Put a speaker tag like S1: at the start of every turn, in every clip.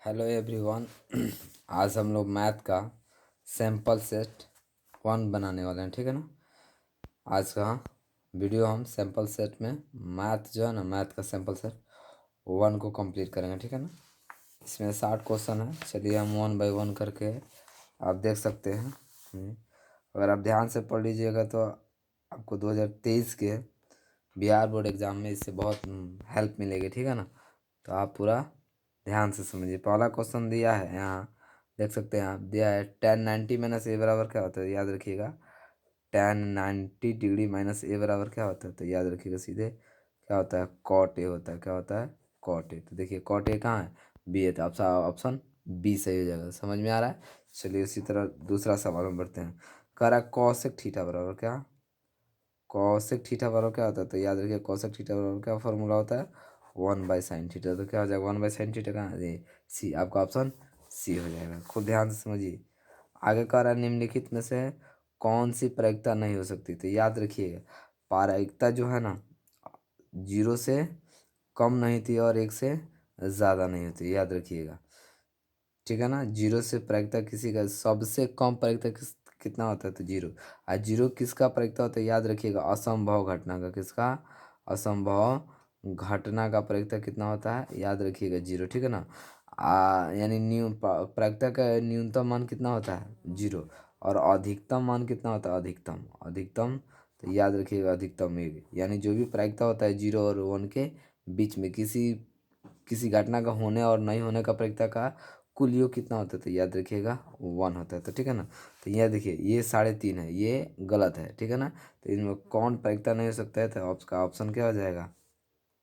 S1: Hello everyone. आज हम लोग मैथ का सैंपल सेट 1 बनाने वाले हैं, ठीक है ना। आज का वीडियो हम सैंपल सेट में मैथ जो है ना, मैथ का सैंपल सेट 1 को कंप्लीट करेंगे, ठीक है ना। इसमें 60 क्वेश्चन है। चलिए हम 1 बाय 1 करके आप देख सकते हैं। अगर आप ध्यान से पढ़ लीजिएगा तो आपको 2023 के बिहार बोर्ड एग्ज़ाम में इससे बहुत हेल्प मिलेगी, ठीक है ना। तो आप पूरा ध्यान से समझिए। पहला क्वेश्चन दिया है, यहाँ देख सकते हैं आप, दिया है tan 90 माइनस ए बराबर क्या होता है, याद रखिएगा। tan 90 डिग्री माइनस ए बराबर क्या होता है, तो याद रखिएगा सीधे क्या होता है, cot ए होता है। क्या होता है, cot ए। तो देखिए cot ए कहाँ है, बी है, तो आपका ऑप्शन बी सही हो जाएगा। समझ में आ रहा है। चलिए उसी तरह दूसरा सवाल में बढ़ते हैं। कह रहा है cosec थीटा बराबर क्या, कॉसेक थीटा बराबर क्या होता है, तो याद रखिए कॉसेक थीटा बराबर क्या फॉर्मूला होता है, 1/sin थीटा। तो क्या हो जाएगा, 1/sin थीटा कहाँ है, सी। आपका ऑप्शन सी हो जाएगा। खुद ध्यान से समझिए। आगे कह रहा है निम्नलिखित में से कौन सी प्रायिकता नहीं हो सकती, तो याद रखिएगा प्रायिकता जो है ना, 0 से कम नहीं थी और 1 से ज़्यादा नहीं होती, याद रखिएगा, ठीक है ना। 0 से प्रायिकता किसी का सबसे कम प्रायिकता कितना होता है, तो 0। और 0 किसका प्रायिकता होता है, याद रखिएगा असंभव घटना का। किसका, असंभव घटना का प्रायिकता कितना होता है, याद रखिएगा 0, ठीक है ना। यानी प्रायिकता का न्यूनतम मान कितना होता है, 0। और अधिकतम मान कितना होता है, अधिकतम अधिकतम, तो याद रखिएगा अधिकतम 1। यानी जो भी प्रायिकता होता है 0 और 1 के बीच में, किसी किसी घटना का होने और नहीं होने का प्रायिकता का कुल योग कितना होता है, तो याद रखिएगा 1 होता है। तो ठीक है ना। तो यह देखिए ये 3.5 है, ये गलत है, ठीक है ना। तो इनमें कौन प्रायिकता नहीं हो सकता है, तो आपका ऑप्शन क्या हो जाएगा,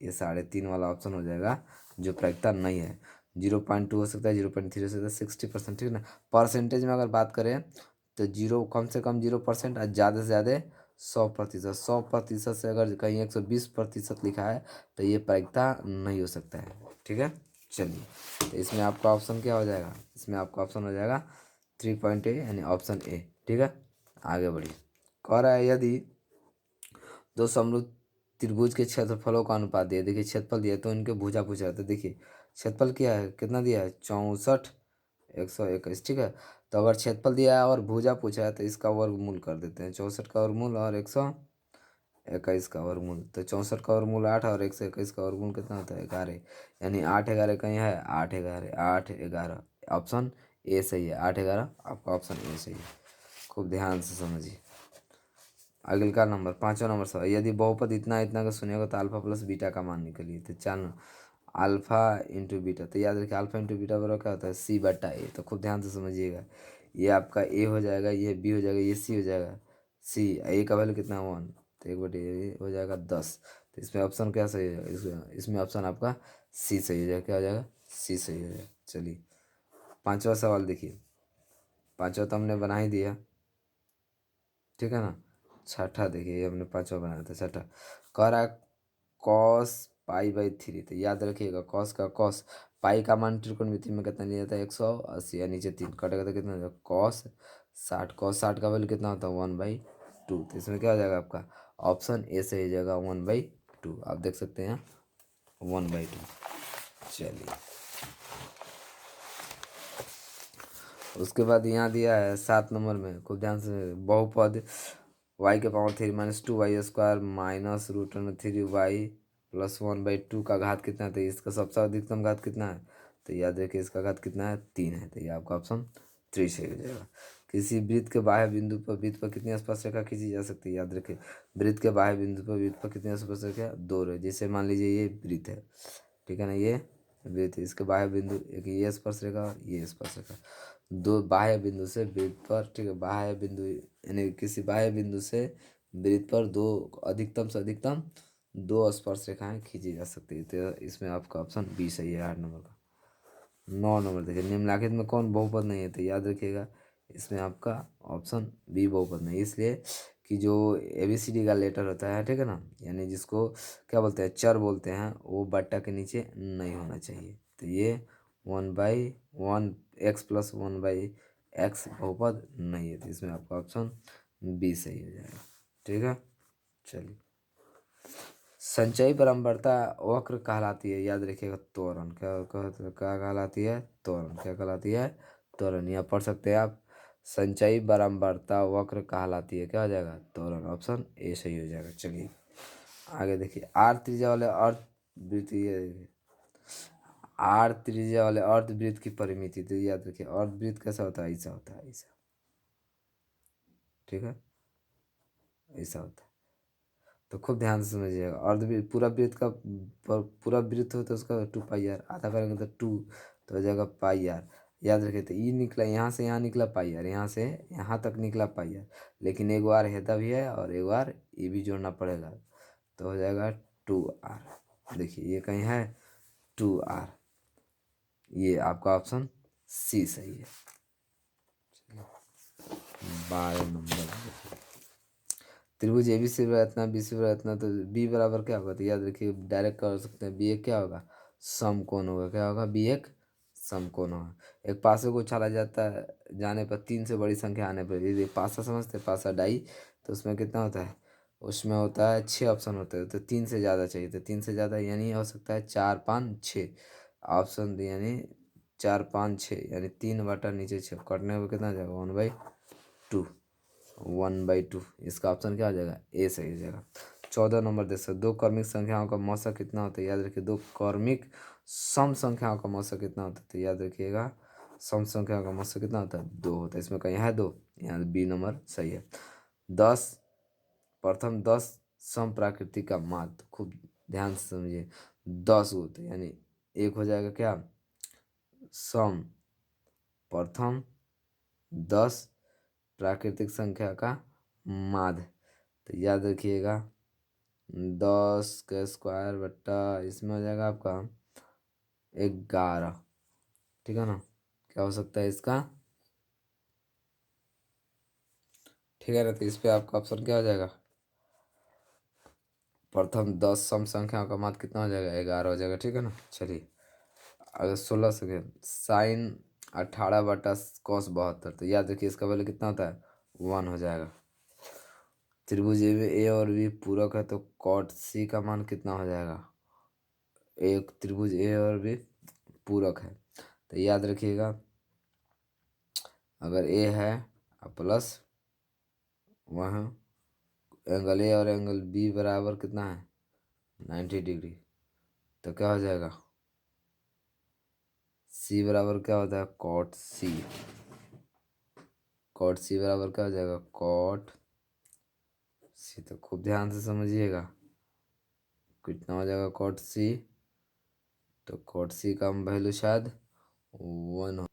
S1: ये 3.5 वाला ऑप्शन हो जाएगा, जो प्रायिकता नहीं है। 0.2 हो सकता है, 0.3 हो सकता है, 60%, ठीक है ना। परसेंटेज में अगर बात करें तो जीरो कम से कम 0% और ज़्यादा से ज़्यादा 100%। 100% से अगर कहीं 120% लिखा है तो ये प्रायिकता नहीं हो सकता है, ठीक है। चलिए तो इसमें आपका ऑप्शन क्या हो जाएगा, इसमें आपका ऑप्शन हो जाएगा 3.A यानी ऑप्शन ए, ठीक है। आगे बढ़िए। कह रहा है यदि दो समरूप त्रिभुज के क्षेत्रफलों का अनुपात दिया, देखिए क्षेत्रफल दिया तो इनके भुजा पूछा है। तो देखिए क्षेत्रफल क्या है, कितना दिया है, 64 121, ठीक है। तो अगर क्षेत्रफल दिया है और भुजा पूछा है तो इसका वर्गमूल कर देते हैं, 64 का वर्गमूल और 121 का वर्गमूल। तो 64 का वर्गमूल 8 और 121 का वर्गमूल कितना होता है, 11। यानी 8 11 कहीं है, 8 11 8 11, ऑप्शन ए सही है। 8 11 आपका ऑप्शन ए सही है। खूब ध्यान से समझिए। अगले का नंबर 5वां नंबर सवाल, यदि बहुपद इतना इतना का सुनेगा तो अल्फा प्लस बीटा का मान निकलिए। तो चल अल्फा इंटू बीटा, तो याद रखिए अल्फा इंटू बीटा बराबर क्या होता है, C/A। तो खूब ध्यान से समझिएगा। ये आपका ए हो जाएगा, ये बी हो जाएगा, ये सी हो जाएगा। सी ए का वैल्यू कितना, 1, तो 1/a हो जाएगा 10। तो इसमें ऑप्शन क्या सही है, इसमें ऑप्शन आपका सी सही हो जाएगा। क्या हो जाएगा, सी सही हो जाएगा। चलिए 5वां सवाल देखिए। 5वां तो हमने बना ही दिया, ठीक है ना। छठा देखिए, ये हमने 5वां बनाया था। छठा कह रहा है कॉस पाई/3। तो याद रखिएगा कॉस का कॉस पाई का मान त्रिकोणमिति में कितना लिया था, 180। या नीचे 3 कटेगा तो कितना हो जाएगा, कॉस 60 का वैल्यू कितना होता है, 1/2। तो इसमें क्या हो जाएगा आपका ऑप्शन ए से हो जाएगा 1/2। आप देख सकते हैं 1/2। चलिए उसके बाद यहाँ दिया है 7 नंबर में, खूब ध्यान से, बहुपद y⁻³ माइनस √3y +1/2 का घात कितना है, तो इसका सबसे अधिकतम घात कितना है, तो याद रखिए इसका घात कितना है, 3 है। तो ये आपका ऑप्शन 3 सही हो जाएगा। किसी वृत्त के बाह्य बिंदु पर वृत्त पर कितनी स्पर्शरेखा खींची जा सकती है, याद रखिए वृत्त के बाह्य बिंदु पर वृत्त पर कितनी स्पर्शरेखा, 2 रहे। जैसे मान लीजिए ये वृत्त है, ठीक है ना, ये वृत्त, इसके बाह्य बिंदु एक ये स्पर्शरेखा और ये स्पर्शरेखा, दो बाह्य बिंदु से वृत्त पर, ठीक है, बाह्य बिंदु यानी किसी बाह्य बिंदु से वृत्त पर दो, अधिकतम से अधिकतम 2 स्पर्श रेखाएं खींची जा सकती है। तो इसमें आपका ऑप्शन बी सही है, 8 नंबर का। 9 नंबर देखिए, निम्नलिखित में कौन बहुपद नहीं है, तो याद रखिएगा इसमें आपका ऑप्शन बी बहुपद नहीं, इसलिए कि जो ABCD का लेटर होता है, ठीक है ना, यानी जिसको क्या बोलते हैं, चर बोलते हैं, वो बट्टा के नीचे नहीं होना चाहिए। तो ये 1/1 x+1/x बहुपद नहीं है। तो इसमें आपका ऑप्शन बी सही हो जाएगा, ठीक है। चलिए संचयी बारंबारता वक्र कहलाती है, याद रखिएगा त्वरण। क्या कहलाती है? त्वरण। क्या कहलाती है? त्वरण। यहाँ पढ़ सकते हैं आप, संचयी बारंबारता वक्र कहलाती है, क्या हो जाएगा? त्वरण। ऑप्शन ए सही हो जाएगा। चलिए आगे देखिए, आर त्रिज्या वाले अर्धवृत्तीय, आर त्रिज्या वाले अर्धवृत्त की परिमिति, तो याद रखिए अर्धवृत्त कैसा होता है? ऐसा होता है, ऐसा। ठीक है, ऐसा होता है। तो खूब ध्यान से समझिएगा। अर्धवृत्त पूरा वृत्त का पूरा वृत्त हो तो उसका 2 पाई आर, आधा करेंगे तो 2, तो हो जाएगा पाई आर। याद रखिए, तो ई निकला यहाँ से, यहाँ निकला पाई आर, यहाँ से यहाँ तक निकला पाई आर, लेकिन एक बार हेदा भी है और एक बार ये भी जोड़ना पड़ेगा, तो हो जाएगा 2r। देखिए ये कहीं है 2r, ये आपका ऑप्शन सी सही है। 12 नंबर, त्रिभुज ए बी सी रत्ना बी सी रत्ना, तो बी बराबर क्या होगा? तो याद रखिए डायरेक्ट कर सकते हैं, बी एक क्या होगा? समकोण होगा। क्या होगा? बी एक समकोण होगा। एक पासे को उछाला जाता है जाने पर 3 से बड़ी संख्या आने पर, यदि पासा समझते हैं, पासा डाई, तो उसमें कितना होता है? उसमें होता है 6 ऑप्शन होते हैं, तो 3 से ज़्यादा चाहिए, तो 3 से ज़्यादा यानी हो सकता है 4 5 6 ऑप्शन, यानी 4 5 6 यानी 3/नीचे 6 कटने में कितना जाएगा? 1/2, 1/2। इसका ऑप्शन क्या हो जाएगा? ए सही हो जाएगा। 14 नंबर देख सकते, दो क्रमिक संख्याओं का मौसा कितना होता है? याद रखिए, दो क्रमिक सम संख्याओं का मौसा कितना होता है? तो याद रखिएगा सम संख्याओं का मौसा कितना होता है? 2 होता है। इसमें कहीं है 2, यहाँ बी नंबर सही है। 10, प्रथम 10 सम प्राकृतिक का माध्य, खूब ध्यान से समझिए, 10 होते हैं, यानी एक हो जाएगा क्या? सम प्रथम 10 प्राकृतिक संख्या का माध्य, तो याद रखिएगा 10 का स्क्वायर बट्टा इसमें हो जाएगा आपका 11। ठीक है ना? क्या हो सकता है इसका? ठीक है ना? तो इस पे आपका ऑप्शन क्या हो जाएगा? प्रथम 10 सम संख्याओं का माध्य कितना हो जाएगा? 11 हो जाएगा। ठीक है ना? चलिए अगर 16 सेकेंड, साइन 18/cos 72, तो याद रखिए इसका वैल्यू कितना होता है? 1 हो जाएगा। त्रिभुज ए और बी पूरक है, तो कॉट सी का मान कितना हो जाएगा? एक त्रिभुज ए और बी पूरक है, तो याद रखिएगा अगर ए है प्लस वहाँ एंगल ए और एंगल बी बराबर कितना है? 90 डिग्री, तो क्या हो जाएगा? सी बराबर क्या होता है? Cot C. कॉट सी बराबर क्या हो जाएगा? Cot C. तो खूब ध्यान से समझिएगा कितना हो जाएगा कॉट सी, तो कॉट सी का वैल्यू शायद 1 हो।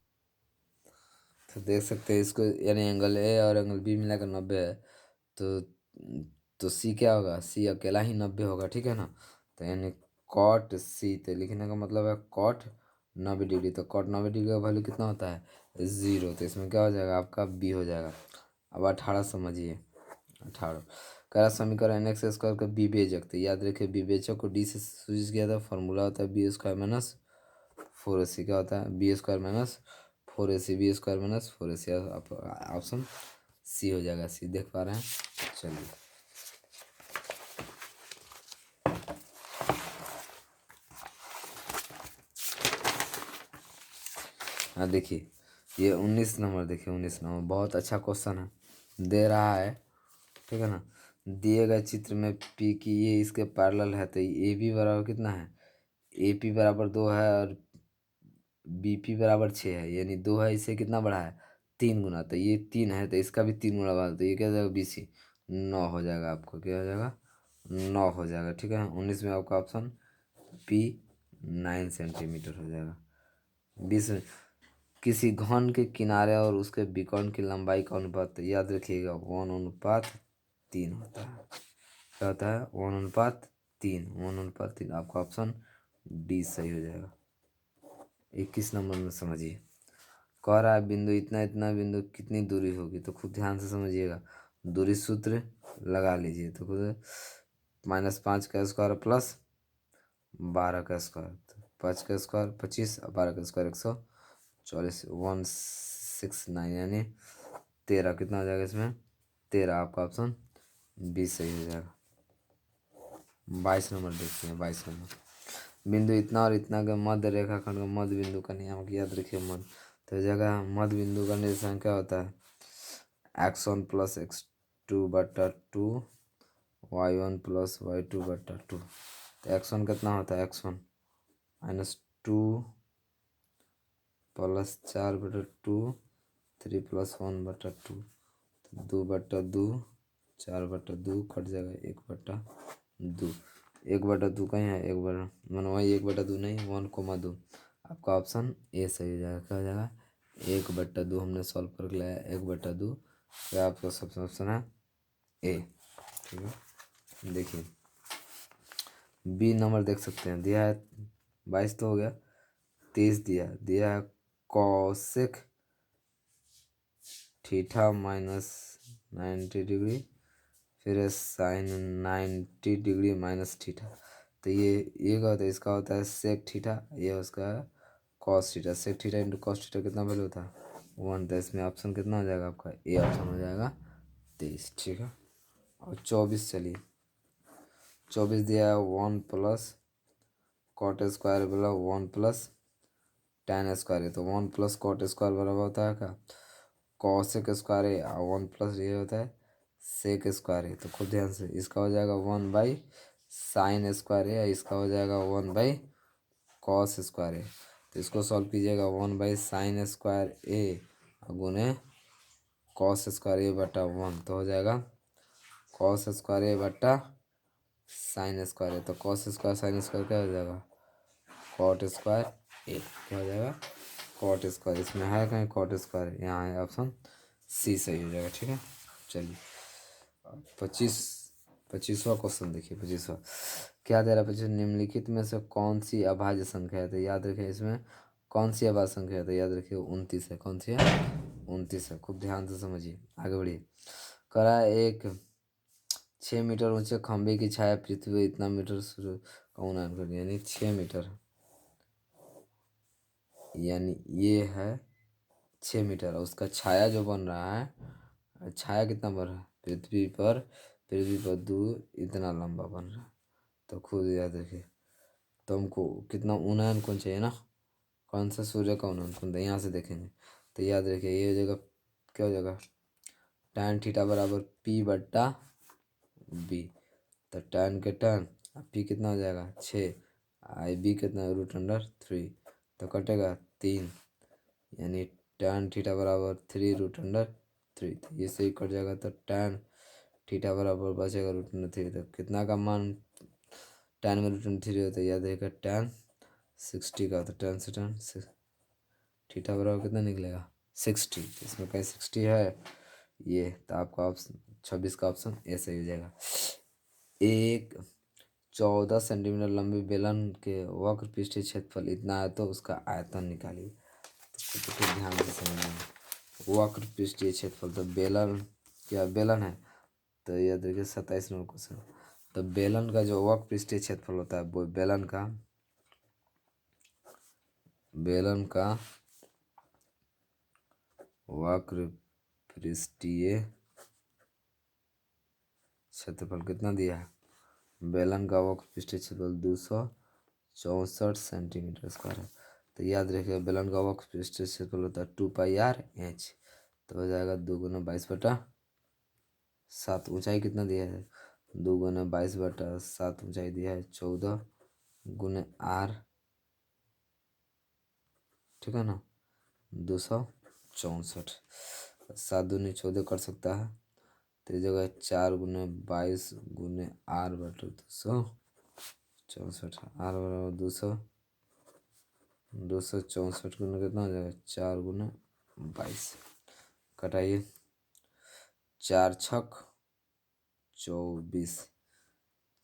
S1: तो देख सकते हैं इसको, यानी एंगल ए और एंगल बी मिलाकर 90 है, तो सी क्या होगा? सी अकेला ही 90 होगा। ठीक है ना? तो यानी कॉट सी, तो लिखने का मतलब है कॉट 90 डिग्री, तो कॉट 90 डिग्री का वैल्यू कितना होता है? 0, तो इसमें क्या हो जाएगा? आपका बी हो जाएगा। अब 18 समझिए, 18 कह समीकरण एन एक्स स्क्वायर का विभेजक, तो याद रखिए विभेजक को डी से सूचित किया था, फॉर्मूला होता है b² - 4ac, क्या होता है? b² - 4ac, ऑप्शन सी हो जाएगा। सी देख पा रहे हैं? चलिए हाँ देखिए, ये 19 नंबर, देखिए 19 नंबर बहुत अच्छा क्वेश्चन है, दे रहा है। ठीक है ना? दिए गए चित्र में पी की ये इसके पैरेलल है, तो ए बी बराबर कितना है? ए पी बराबर 2 है और बी पी बराबर 6 है, यानी 2 है, इससे कितना बढ़ा है? 3 गुना, तो ये 3 है, तो इसका भी 3 गुना बढ़ा, तो ये क्या हो जाएगा? बी सी 9 हो जाएगा। आपको क्या हो जाएगा? 9 हो जाएगा। ठीक है? 19 में आपका ऑप्शन पी 9 सेंटीमीटर हो जाएगा। 20 में किसी घन के किनारे और उसके विकर्ण की लंबाई का अनुपात, याद रखिएगा 1:3 होता है। क्या होता है? 1:3, 1:3, आपका ऑप्शन डी सही हो जाएगा। 21 नंबर में समझिए, कह रहा है बिंदु इतना इतना बिंदु कितनी दूरी होगी, तो खूब ध्यान से समझिएगा, दूरी सूत्र लगा लीजिए। तो खुद -5 का स्क्वायर प्लस 12 का स्क्वायर, तो 5 का स्क्वायर 25 और 12 का स्क्वायर 144, 169 यानी 13, कितना हो जाएगा इसमें? 13, आपका ऑप्शन बी सही हो जाएगा। 22 नंबर देखते हैं। 22 नंबर बिंदु इतना और इतना का मध्य रेखाखंड का मध्य बिंदु का नियम याद रखिए। मध्य तो जगह मध्य बिंदु का निर्देशांक क्या होता है? x1 plus x2/2 y1 plus y2/2। तो x1 कितना होता है? x1 -2 प्लस 4/2 3 प्लस 1/2 2/2 4/2 कट जाएगा 1/2। 1/2 कहीं है? 1 मन वही 1/2 नहीं 1,2। आपका ऑप्शन ए सही हो जाएगा। क्या हो जाएगा? 1/2 हमने सॉल्व कर लिया है 1/2। क्या आपका सबसे ऑप्शन है ए। ठीक है, देखिए बी नंबर देख सकते हैं। दिया है 22 तो हो गया। 23 दिया है कौशिक थीटा माइनस 90 डिग्री फिर है साइन 90 डिग्री माइनस थीटा। तो ये क्या होता है? इसका होता है सेक थीटा, ये उसका है cos theta. Sec theta into cos theta कितना वैल्यू होता है? 1। तो इसमें ऑप्शन कितना हो जाएगा आपका? ए ऑप्शन हो जाएगा 23। ठीक है, और 24 चलिए 24 दिया है 1 प्लस कॉट स्क्वायर बोला 1 प्लस tan स्क्वायर है। तो 1 प्लस कॉट स्क्वायर बराबर होता है क्या? कॉसेक स्क्वायर है और 1 प्लस ये होता है सेक स्क्वायर है। तो खुद ध्यान से इसका हो जाएगा 1/साइन स्क्वायर है, इसका हो जाएगा 1/कॉस स्क्वायर है। तो इसको सॉल्व कीजिएगा 1/साइन स्क्वायर ए गुने कॉस स्क्वायर ए बटा 1। तो हो जाएगा कॉस स्क्वायर ए बटा साइन स्क्वायर है। तो कॉस स्क्वायर साइन स्क्वायर क्या हो जाएगा? Cot square A. क्या हो जाएगा? Cot square. इसमें है कहीं कॉट स्क्वायर? यहाँ है ऑप्शन सी सही हो जाएगा। ठीक है, चलिए 25वां क्वेश्चन देखिए। 25वां क्या दे रहा है? 25 निम्नलिखित में से कौन सी अभाज्य संख्या है? तो याद रखिए इसमें कौन सी अभाज्य संख्या है? तो याद रखिए 29 है। कौन सी है? 29 है। खूब ध्यान से समझिए, आगे बढ़िए। करा एक 6 मीटर ऊंचे खंभे की छाया पृथ्वी इतना मीटर सूर्य का उन्नयन कर, यानी 6 मीटर, यानी ये है 6 मीटर। और उसका छाया जो बन रहा है, छाया कितना बन रहा है? पृथ्वी पर दूर इतना लंबा बन रहा है। तो खुद याद रखिए। तो हमको कितना उन्नयन कोण चाहिए ना? कौन सा? सूर्य का उन्नयन कोण। यहाँ से देखेंगे तो याद रखिए ये हो जाएगा क्या हो जाएगा? tan थीटा बराबर p/b। तो tan के tan p कितना हो जाएगा? 6 आई बी कितना? √3। तो कटेगा 3, यानी tan थीटा बराबर 3√3। तो ये सही कट जाएगा। तो tan थीटा बराबर बचेगा √3। तो कितना का मान tan में √3 होता है? याद रहेगा tan 60 का। तो tan से tan थीटा बराबर कितना निकलेगा? 60। तो इसमें कहीं 60 है ये। तो आपका ऑप्शन 26 का ऑप्शन ए सही हो जाएगा। एक 14 सेंटीमीटर लंबी बेलन के वक्र पृष्ठीय क्षेत्रफल इतना है, तो उसका आयतन निकालिए। तो कुछ ध्यान से समझना। वक्र पृष्ठीय क्षेत्रफल, तो बेलन क्या बेलन है? तो यह देखिए 27 नंबर क्वेश्चन। तो बेलन का जो वक्र पृष्ठीय क्षेत्रफल होता है वो बेलन का वक्र पृष्ठीय क्षेत्रफल कितना दिया है? बेलन का वक्र पृष्ठीय क्षेत्रफल 264 सेंटीमीटर स्क्वायर है। तो याद रखिए बेलन का वक्र पृष्ठीय क्षेत्रफल होता है 2πr/h। तो हो जाएगा 2 × 22/7। ऊंचाई कितना दिया है? 2 × 22/7 ऊंचाई दिया है 14 × r। ठीक है ना? 264। 7 दूनी 14 कर सकता है। तो इस जगह 4 × 22 × r/264। r बराबर 264 गुना कितना हो जाएगा? 4 × 22। कटाइए 4×6 = 24।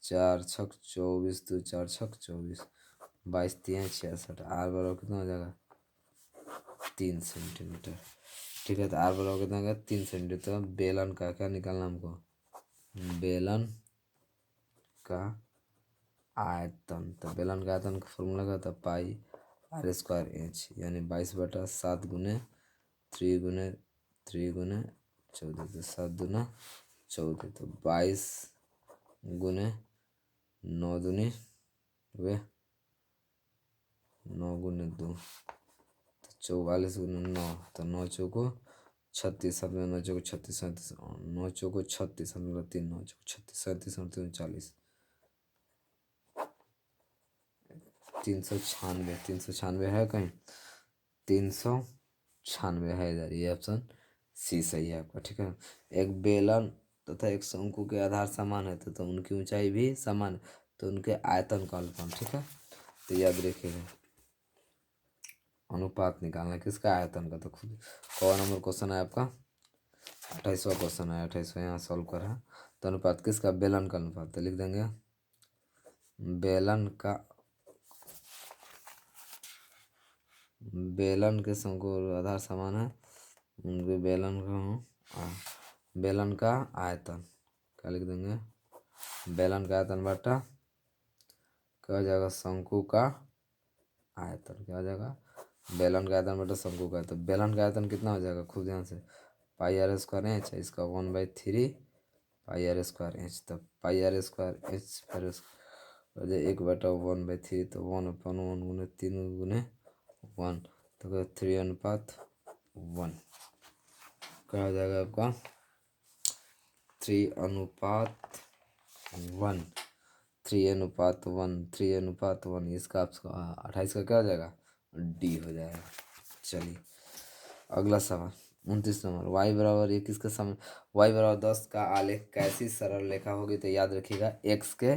S1: 4×6 = 24 तो 4×6 = 24। 22×3 = 66। r बराबर कितना हो जाएगा? 3 सेंटीमीटर। ठीक है, तो r बराबर कितना होगा? 3 सेंटीमीटर। तो बेलन का क्या निकालना हमको? बेलन का आयतन। तो बेलन का आयतन का फॉर्मूला क्या होता है? πr²h, यानी 22/7 गुने 3 गुने 3 गुने 14। तो 7 दूना 14। तो 22 गुने 9 दूनी वे 9 गुने 2 तो 44 गुने 9 तो 9 चौको 36 7 में 9 चौको 36 37 9 चौको 36 मतलब 3 9 चौको 36 37 और 39 396 है कहीं 396 है इधर, ये ऑप्शन सी सही है आपका। ठीक है, एक बेलन तथा एक शंकु के आधार समान है तो उनकी ऊंचाई भी समान है तो उनके आयतन का अनुपात। ठीक है, तो याद रखिएगा अनुपात निकालना है किसका, आयतन का। तो खुद कौन नंबर क्वेश्चन है आपका, 28वां क्वेश्चन है, 28वां यहाँ सॉल्व कर रहा है। तो अनुपात किसका, बेलन का अनुपात। तो लिख देंगे बेलन के शंकु और आधार समान है, उनके बेलन का आयतन क्या लिख देंगे, बेलन का आयतन बटा क्या हो जाएगा, शंकु का आयतन। क्या हो जाएगा, बेलन का आयतन बटा शंकु का। तो बेलन का आयतन कितना हो जाएगा, खूब ध्यान से, पाई आर स्क्वायर एच, इसका 1/3 पाई आर स्क्वायर एच। तो पाई आर स्क्वायर एच पर 1/1/3 तो 1/1 गुने 3 गुने 1 तो 3:1 क्या हो जाएगा आपका, 3:1 3:1 इसका आपका 28 का क्या हो जाएगा, डी हो जाएगा। चलिए अगला सवाल 29 नंबर, y बराबर 21 के समय y बराबर 10 का आलेख कैसी सरल रेखा होगी। तो याद रखिएगा x के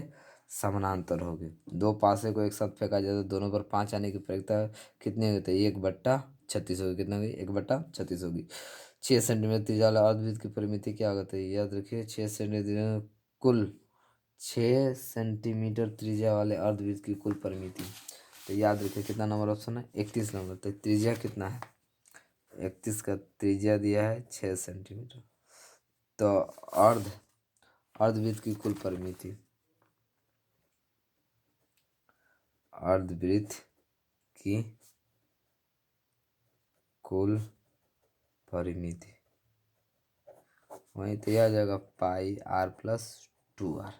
S1: समानांतर होगी। दो पासे को एक साथ फेंका जाए तो दोनों पर 5 आने की प्रवृत्ति कितनी होगी, तो 1/36 होगी। कितना होगी, 1/36 होगी। 6 सेंटीमीटर त्रिज्या वाला अर्धवृत्त की परिमिति क्या होगा, तो याद रखिए 6 सेंटीमीटर कुल 6 सेंटीमीटर त्रिज्या वाले अर्धवृत्त की कुल परिमिति। तो याद रखिए कितना नंबर ऑप्शन है, 31 नंबर। तो त्रिज्या कितना है, 31 का त्रिज्या दिया है 6 सेंटीमीटर। तो अर्धवृत्त की कुल परिमिति, अर्धवृत्त की कुल परिमिति वहीं तो आ जाएगा पाई r प्लस 2r।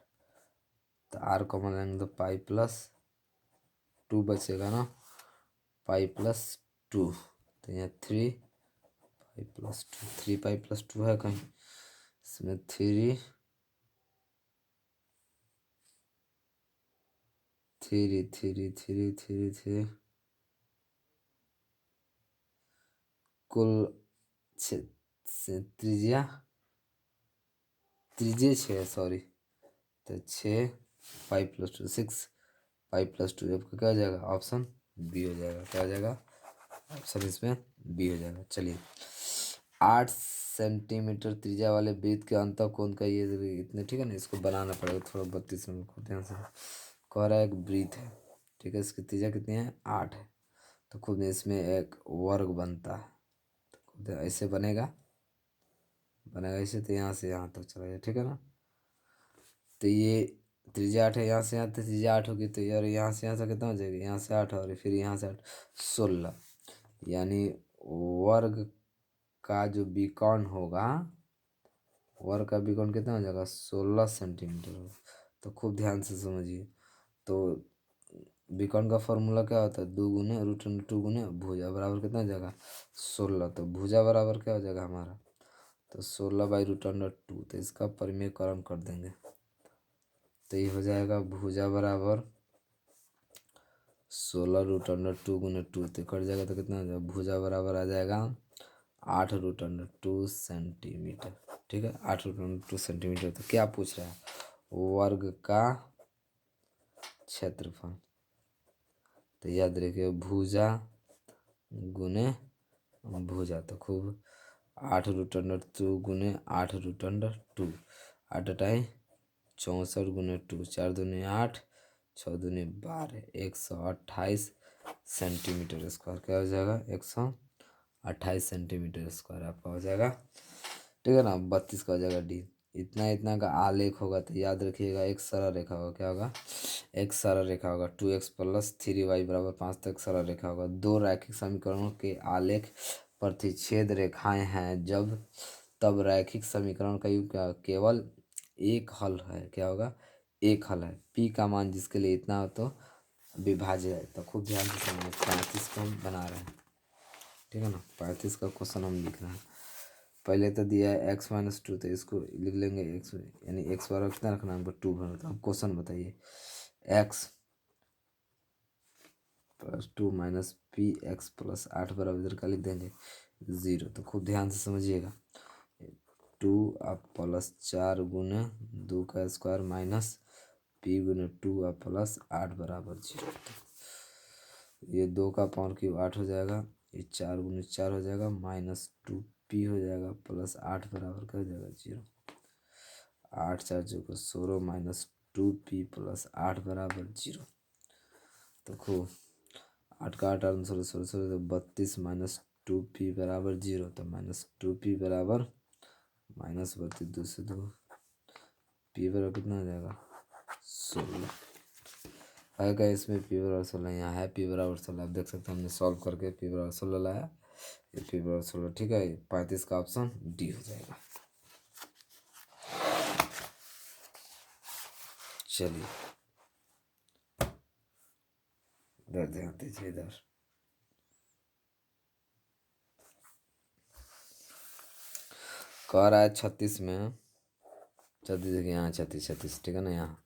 S1: तो r कॉमन लेंगे तो पाई प्लस 2 बचेगा ना, पाई प्लस 2। तो यहाँ 3 पाई प्लस 2 है कहीं, इसमें 3 3 3 3 3 3 कुल त्रिज्या 6 सॉरी, तो 6 पाई प्लस 2 6 पाई प्लस 2 आपका क्या हो जाएगा, ऑप्शन बी हो जाएगा। क्या हो जाएगा, ऑप्शन इसमें बी हो जाएगा। चलिए 8 सेंटीमीटर त्रिज्या वाले वृत्त के अंत कोण का ये इतने, ठीक है ना, इसको बनाना पड़ेगा थोड़ा। 32 नंबर को ध्यान से कह रहा है, एक वृत्त है, ठीक है, इसकी त्रिज्या कितनी है, 8 है। तो खुद इसमें एक वर्ग बनता है, तो खुद ऐसे बनेगा ऐसे, तो यहाँ से यहाँ तक चला जाए, ठीक है ना। तो ये त्रिज्या 8 है, यहाँ से यहाँ तक त्रिज्या 8 होगी। तो यार यहाँ से यहाँ तक कितना हो जाएगा, यहाँ से 8 और फिर यहाँ से 8 16, यानी वर्ग का जो विकर्ण होगा, वर्ग का विकर्ण कितना हो जाएगा, 16 सेंटीमीटर होगा। तो खूब ध्यान से समझिए। तो विकर्ण का फॉर्मूला क्या होता है, 2 गुने √2 गुने भुजा बराबर कितना हो जाएगा, 16। तो भुजा बराबर क्या हो जाएगा हमारा, तो 16/√2। तो इसका परिमेयकरण कर देंगे तो ये हो जाएगा भुजा बराबर 16√2 गुने 2 तो कट जाएगा। तो कितना हो जाएगा, भुजा बराबर आ जाएगा 8√2 सेंटीमीटर। ठीक है, 8√2 सेंटीमीटर। तो क्या पूछ रहा है, वर्ग का क्षेत्रफल। तो याद रखिए भुजा गुने भुजा, तो खूब 8√2 गुने 8√2, 8 अटाई 64 गुने 2, 4 दूनी 8, 6 दूनी 12, 128 सेंटीमीटर स्क्वायर। क्या हो जाएगा, 128 सेंटीमीटर स्क्वायर आपका हो जाएगा। ठीक है ना, 32 का हो जाएगा डी। इतना का आलेख होगा तो याद रखिएगा एक सरल रेखा होगा। क्या होगा, एक सरल रेखा होगा। 2x + 3y = 5 तक सरल रेखा होगा। दो रैखिक समीकरणों के आलेख प्रतिच्छेद रेखाएं हैं तब रैखिक समीकरण का केवल एक हल है। क्या होगा, एक हल है, पी का मान जिसके लिए इतना हो तो विभाज्य है। तो खूब ध्यान से समझिए, 35 को हम बना रहे हैं, ठीक है ना। 35 का क्वेश्चन हम लिख रहे हैं। पहले तो दिया है x-2, तो इसको लिख लेंगे x, यानी x बराबर कितना रखना है हमको 2 बराबर। तो अब क्वेश्चन बताइए, x plus 2 minus P x plus 8 बराबर इधर का लिख देंगे 0। तो खूब ध्यान से समझिएगा, 2 अब प्लस 4 गुने 2 का स्क्वायर माइनस पी गुने 2 अब प्लस 8 बराबर 0। ये 2 का पावर क्यूब 8 हो जाएगा, ये 4 गुने 4 हो जाएगा माइनस 2 पी हो जाएगा प्लस 8 बराबर कर जाएगा 0। 8 4 जो 16 माइनस 2 पी प्लस 8 बराबर 0। तो खूब 8 का 8 और 16 16 16 तो 32 माइनस 2 पी बराबर 0। तो माइनस 2 पी बराबर माइनस 32 2 से 2 पी बराबर कितना हो जाएगा 16 आएगा। इसमें पी बराबर 16 यहाँ है, पी बराबर 16 आप देख सकते हैं, हमने सॉल्व करके पी बराबर 16 लाया, ये पी बराबर 16 ठीक है। 35 का ऑप्शन डी हो जाएगा। चलिए इधर ध्यान दीजिए, इधर कह रहा है 36 में 36, देखिए यहाँ 36 36 ठीक है ना। यहाँ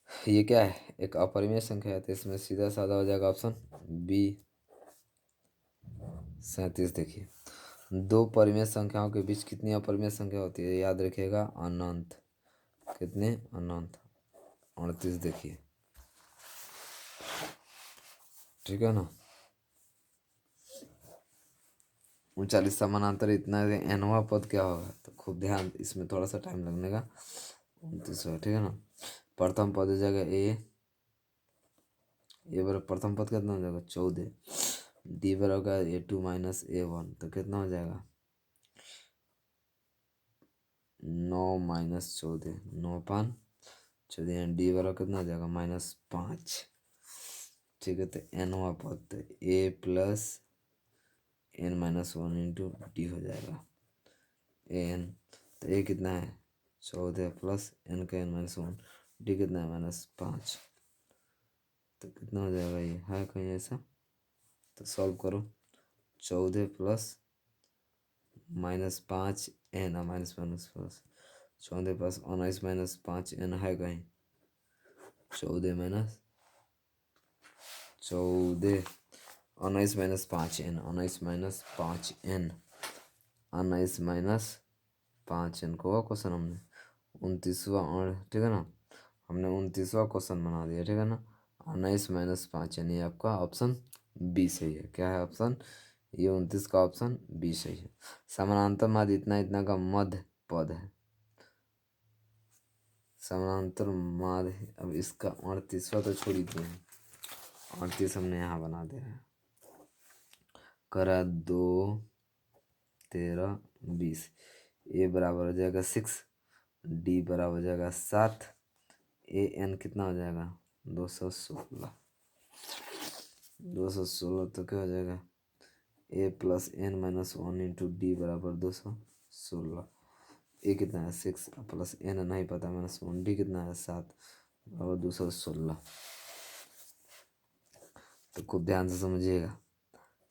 S1: ये क्या है, एक अपरिमेय संख्या है, तो इसमें सीधा साधा हो जाएगा ऑप्शन बी 37। देखिए, दो परिमेय संख्याओं के बीच कितनी अपरिमेय संख्या होती है, याद रखिएगा अनंत। कितने अनंत 38। देखिए ठीक है ना। 39 समानांतर इतना एनवा पद क्या होगा, तो खूब ध्यान, इसमें थोड़ा सा टाइम लगने का। 29 ठीक है ना। प्रथम पद हो जाएगा ए बराबर प्रथम पद कितना हो जाएगा 14। डी बराबर होगा A2 माइनस A1, तो कितना हो जाएगा 9 माइनस 14, 9 पान 14। डी बराबर कितना हो जाएगा -5, ठीक है। तो एनवा पद तो A plus N minus 1 into D हो जाएगा एन। तो ए कितना है 14 प्लस एन का एन माइनस 1, डी कितना है -5। तो कितना हो जाएगा, ये है कहीं ऐसा, तो सॉल्व करो। 14 plus -5 N minus minus plus 14 plus 19 -5 N है कहीं, 14 माइनस 14 19 -5 एन, 19 -5 एन, 19 -5 एन को क्वेश्चन हमने 29वां और ठीक है ना, हमने 29वां क्वेश्चन बना दिया ठीक है ना। 19 -5 यानी आपका ऑप्शन बी सही है। क्या है ऑप्शन, ये 29 का ऑप्शन बी सही है। समानांतर माध्य इतना इतना का मध्य पद है, समानांतर माध्य। अब इसका 38वां तो छोड़ ही दिए हैं, 38 हमने यहाँ बना दिया है। करा 2 13 20, ए बराबर हो जाएगा 6, डी बराबर हो जाएगा 7, ए एन कितना हो जाएगा 216। 216 तो क्या हो जाएगा A plus N minus 1 into D बराबर 216। ए कितना है 6 प्लस एन नहीं पता -1, डी कितना है 7 बराबर 216। तो खूब ध्यान से समझिएगा,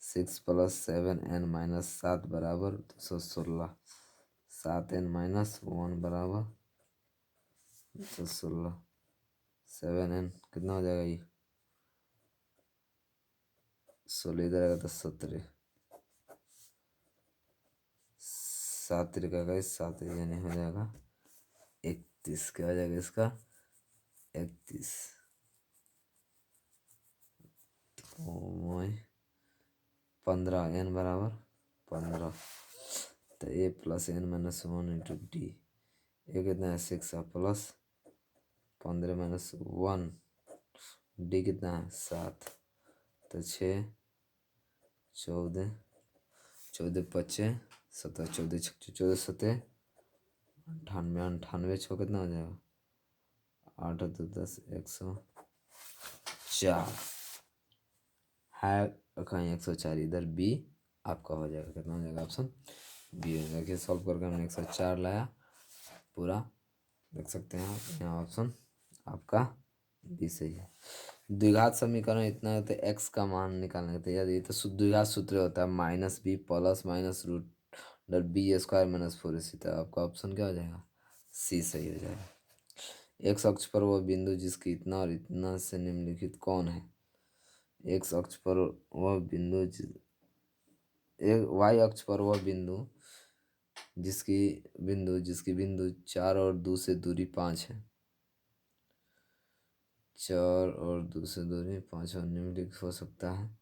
S1: 6 प्लस 7 एन माइनस 7 बराबर 216, 7 एन माइनस 1 बराबर 216, 7 एन कितना हो जाएगा, ये 16 इधर आएगा तो 17, 7 त्रिका का 7 यानी हो जाएगा 31। क्या हो जाएगा इसका 31। तो 15 एन बराबर 15, तो A plus N minus 1 into D, A कितना है 6 प्लस 15 माइनस 1, डी कितना है 7, तो 6 14 14 5 17, 14 6 14 7 98, 98 6 कितना हो जाएगा 8 2 10 104 है कहीं 104, इधर बी आपका हो जाएगा। कितना हो जाएगा ऑप्शन बी हो जाएगा। सॉल्व करके हमने 104 लाया पूरा देख सकते हैं आप, यहाँ ऑप्शन आपका बी सही है। द्विघात समीकरण इतना होता है, एक्स का मान निकालने के यार, ये तो द्विघात सूत्र होता है minus B plus minus root under B square minus four इसी तरह। आपका ऑप्शन क्या हो जाएगा, सी सही हो जाएगा। एक्स अक्ष पर वह बिंदु जिसकी इतना और इतना से निम्नलिखित कौन है। एक्स अक्ष पर वह बिंदु वाई अक्ष पर वह जिसकी बिंदु 4 और 2 से दूरी 5 है। 4 और 2 से दूरी 5 और निम्नलिखित हो सकता है।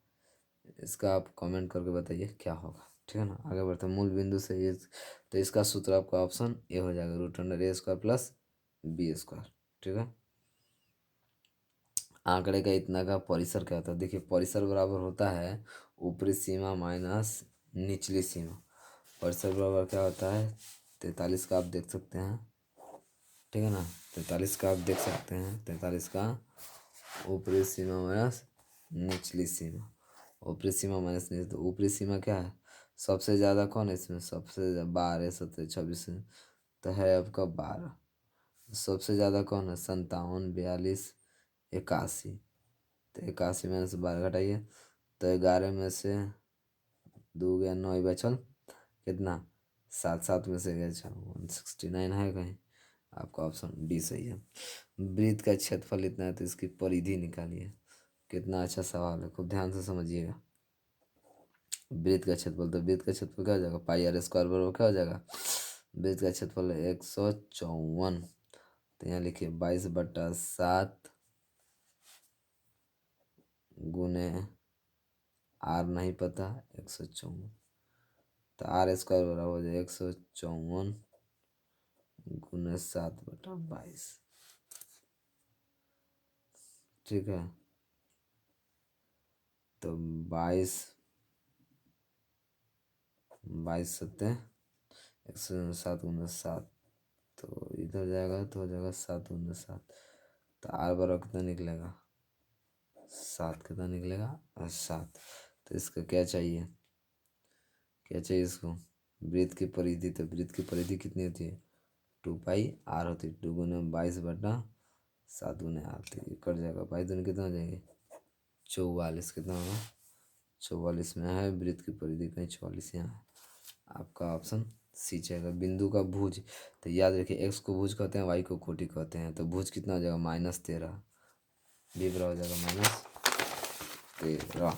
S1: इसका आप कमेंट करके बताइए क्या होगा, ठीक है ना। आगे बढ़ते हैं, मूल बिंदु से ये, तो इसका सूत्र आपका ऑप्शन ए हो जाएगा, रूट अंडर ए स्क्वायर प्लस बी स्क्वायर, ठीक है। आंकड़े का इतना का परिसर क्या होता है, देखिए परिसर बराबर होता है ऊपरी सीमा माइनस निचली सीमा। परिसर बराबर क्या होता है 43 का, आप देख सकते हैं, ठीक है ना। 43 का आप देख सकते हैं, 43 का ऊपरी सीमा माइनस निचली सीमा। ऊपरी सीमा माइनस निचली, तो ऊपरी सीमा क्या है, सबसे ज़्यादा कौन है इसमें, सबसे 12 17 26 तो है आपका 12। सबसे ज़्यादा कौन है 57 42 81, तो 81 में से 12 घटाइए, तो 11 में से 2 गया 9 ही बचल कितना 7, 7 में से गया 169 है कहीं। आपका ऑप्शन डी सही है। वृत्त का क्षेत्रफल इतना है तो इसकी परिधि निकालिए। कितना अच्छा सवाल है, खूब ध्यान से समझिएगा। वृत्त का क्षेत्रफल, तो वृत्त का क्षेत्रफल क्या हो जाएगा, पाई आर स्क्वायर बराबर क्या हो जाएगा, वृत्त का क्षेत्रफल 154, तो यहाँ लिखिए 22/7 गुने आर नहीं पता 154, तो आर स्क्वायर बराबर हो जाए 154 गुने 7/22, ठीक है। तो 22 सत्ते 107 गुना 7, तो इधर जाएगा तो हो जाएगा 7 गुना 7, तो आर बराबर कितना निकलेगा 7, कितना निकलेगा 7। तो इसका क्या चाहिए, क्या चाहिए इसको, वृत्त की परिधि, तो वृत्त की परिधि कितनी होती है 2 पाई आर होती है, 2 गुना 22/7 गुना आर, तो ये कट जाएगा, 22 दूनी कितना हो जाएगी 44, कितना होगा 44 में है वृत्त की परिधि कहीं 44 यहाँ है। आपका ऑप्शन सी जाएगा। बिंदु का भुज, तो याद रखिए एक्स को भुज कहते हैं, वाई को कोटि कहते हैं, तो भुज कितना हो जाएगा -13, बी बराबर हो जाएगा -13।